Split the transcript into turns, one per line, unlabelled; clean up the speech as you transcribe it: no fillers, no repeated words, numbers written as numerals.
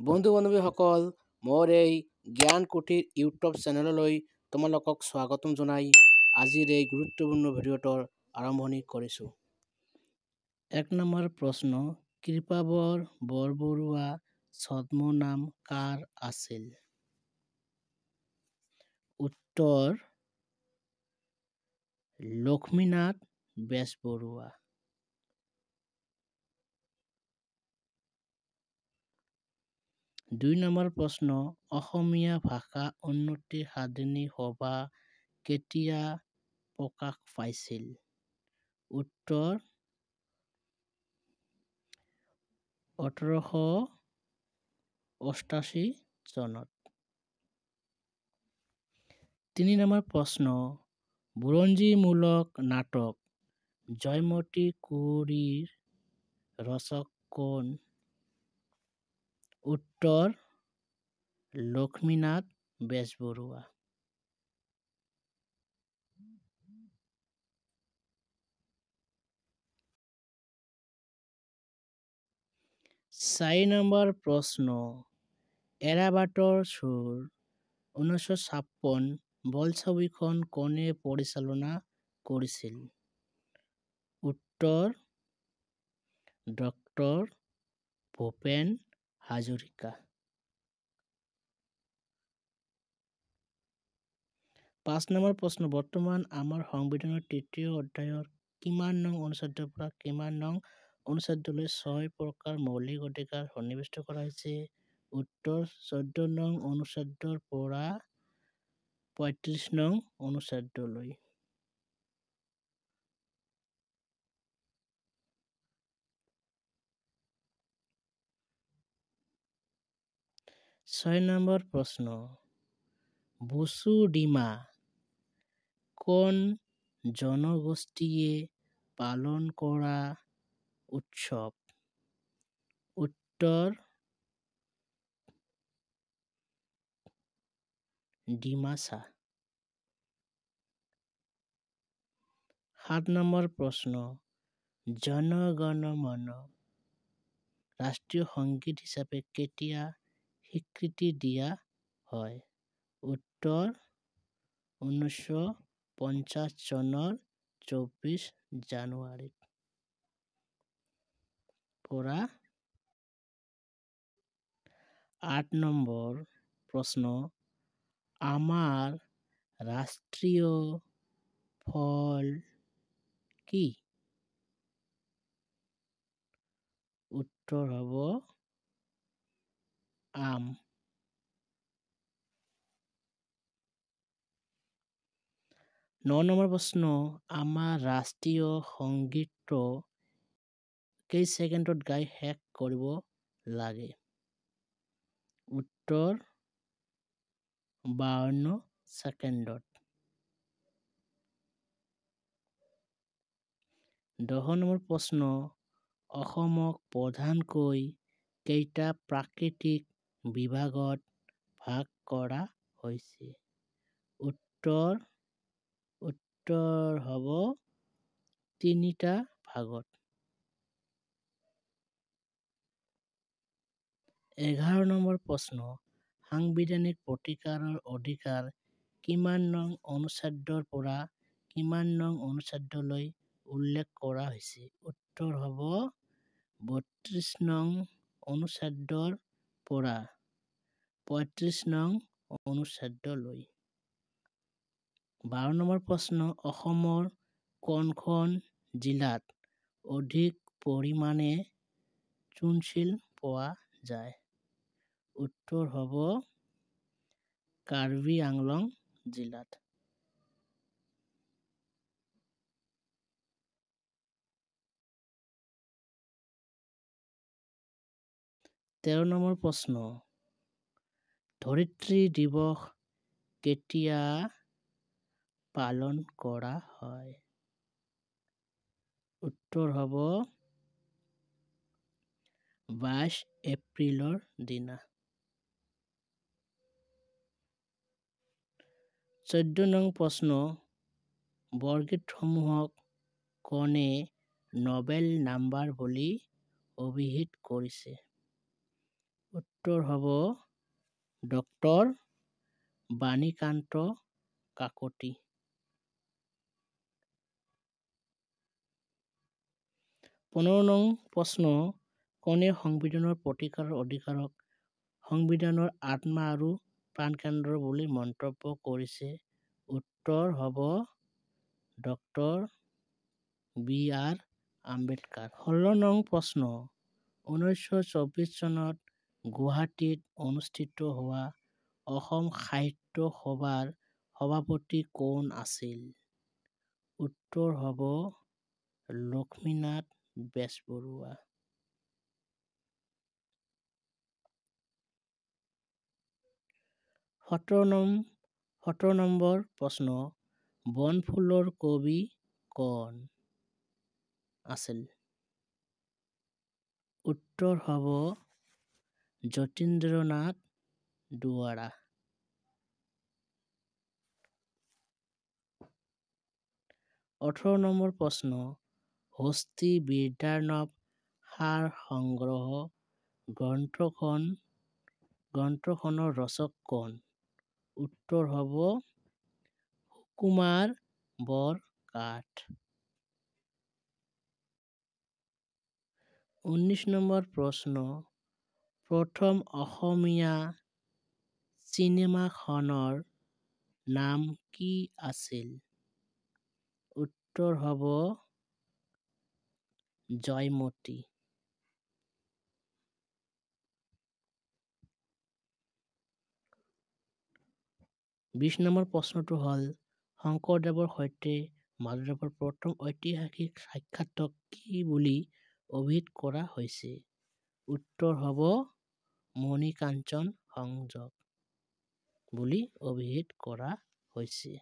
বন্ধু বান্ধৱীসকল, মোৰ এই জ্ঞান কুটিৰ ইউটিউব চেনেললৈ তোমালোকক স্বাগতম জনাই আজিৰ এই গুৰুত্বপূৰ্ণ ভিডিঅ'টোৰ আৰম্ভণি কৰিছোঁ। ১ নম্বৰ প্ৰশ্ন, কৃপাবৰ বৰবৰুৱা ছদ্মনাম কাৰ আছিল? উত্তৰ, লক্ষ্মীনাথ বেজবৰুৱা। ২ নম্বৰ প্ৰশ্ন, অসমীয়া ভাষা উন্নতি সাধনী সভা কেতিয়া প্ৰকাশ পাইছিল? উত্তৰ, ১৮৮৮ চনত। ৩ নম্বৰ প্ৰশ্ন, বুৰঞ্জীমূলক নাটক জয়মতী কুঁৱৰীৰ ৰচক কোন? উত্তৰ, লক্ষ্মীনাথ বেজবৰুৱা। ৪ নম্বৰ প্ৰশ্ন, এৰাবাটৰ চোৰ ১৯৫৬ বোলছবিখন কোনে পৰিচালনা কৰিছিল? উত্তৰ, ডক্টৰ ভূপেন হাজৰিকা। ৫ নম্বৰ প্ৰশ্ন, বৰ্তমান আমাৰ সংবিধানৰ ৩য় অধ্যায়ৰ কিমান নং অনুচ্ছেদৰ পৰা কিমান নং অনুচ্ছেদলৈ ৬ প্ৰকাৰ মৌলিক অধিকাৰ সন্নিৱিষ্ট কৰা হৈছে? উত্তৰ, ১৪ নং অনুচ্ছেদৰ পৰা ৩৫ নং অনুচ্ছেদলৈ। ৬ নম্বৰ প্ৰশ্ন, বসু ডিমা কোন জনগোষ্ঠীয়ে পালন কৰা উৎসৱ? উত্তৰ, ডিমাছা। ৭ নম্বৰ প্ৰশ্ন, জন গণ মন ৰাষ্ট্ৰীয় সংগীত হিচাপে কেতিয়া স্বীকৃতি দিয়া হয়? উত্তৰ, ১৯৫০ চনৰ ২৪ জানুৱাৰীত। পৰা ৮ নম্বৰ প্ৰশ্ন, আমাৰ ৰাষ্ট্ৰীয় ফল কি? উত্তৰ হ'ব আম। ৯ নম্বৰ প্ৰশ্ন, আমাৰ ৰাষ্ট্ৰীয় সংগীতটো কেই ছেকেণ্ডত গাই শেষ কৰিব লাগে? উত্তৰ, ৫২ ছেকেণ্ডত। ১০ নম্বৰ প্ৰশ্ন, অসমক প্ৰধানকৈ কেইটা প্ৰাকৃতিক বিভাগত ভাগ কৰা হৈছে? উত্তৰ হ'ব ৩টা ভাগত। ১১ নম্বৰ প্ৰশ্ন, সাংবিধানিক প্ৰতিকাৰৰ অধিকাৰ কিমান নং অনুচ্ছেদৰ পৰা কিমান নং অনুচ্ছেদলৈ উল্লেখ কৰা হৈছে? উত্তৰ হ'ব ৩২ নং অনুচ্ছেদৰ পৰা ৩৫ নং অনুচ্ছেদলৈ। ১২ নম্বৰ প্ৰশ্ন, অসমৰ কোনখন জিলাত অধিক পৰিমাণে চূণশিল পোৱা যায়? উত্তৰ হ'ব কাৰ্বি আংলং জিলাত। ১৩ নম্বৰ প্ৰশ্ন, ধৰিত্ৰী দিৱস কেতিয়া পালন কৰা হয়? উত্তৰ হ'ব ২২ এপ্ৰিলৰ দিনা। ১৪ নং প্ৰশ্ন, বৰগীতসমূহক কোনে নবেল নাম্বাৰ বুলি অভিহিত কৰিছে? উত্তৰ হ'ব ডক্টৰ বাণীকান্ত কাকতি। 15 নং প্ৰশ্ন, কোনে সংবিধানৰ প্ৰতিকাৰৰ অধিকাৰক সংবিধানৰ আত্মা আৰু প্ৰাণকেন্দ্ৰ বুলি মন্তব্য কৰিছে? উত্তৰ হ'ব ডক্টৰ বি.আৰ. আম্বেদকাৰ। 16 নং প্ৰশ্ন, 1924 চনত গুৱাহাটীত অনুষ্ঠিত হোৱা অসম সাহিত্য সভাৰ সভাপতি কোন আছিল? উত্তৰ হ'ব লক্ষ্মীনাথ বেজবৰুৱা। 17 নম্বৰ প্ৰশ্ন, বনফুলৰ কবি কোন আছিল? উত্তৰ হ'ব যতীন্দ্ৰনাথ দুৱৰা। 18 নম্বৰ প্ৰশ্ন, হস্তী বিদ্যাৰ্ণৱ সাৰ সংগ্ৰহ গ্ৰন্থখনৰ ৰচক কোন? উত্তৰ হ'ব সুকুমাৰ বৰকাঠ। 19 নম্বৰ প্ৰশ্ন, প্ৰথম অসমীয়া চিনেমাখনৰ নাম কি আছিল? উত্তৰ হ'ব জয়মতী। 20 নম্বৰ প্ৰশ্নটো হ'ল, শংকৰদেৱৰ সৈতে মাধৱদেৱৰ প্ৰথম ঐতিহাসিক সাক্ষাৎক কি বুলি অভিহিত কৰা হৈছে? উত্তৰ হ'ব মণিকাঞ্চন সংযোগ বুলি অভিহিত কৰা হৈছে।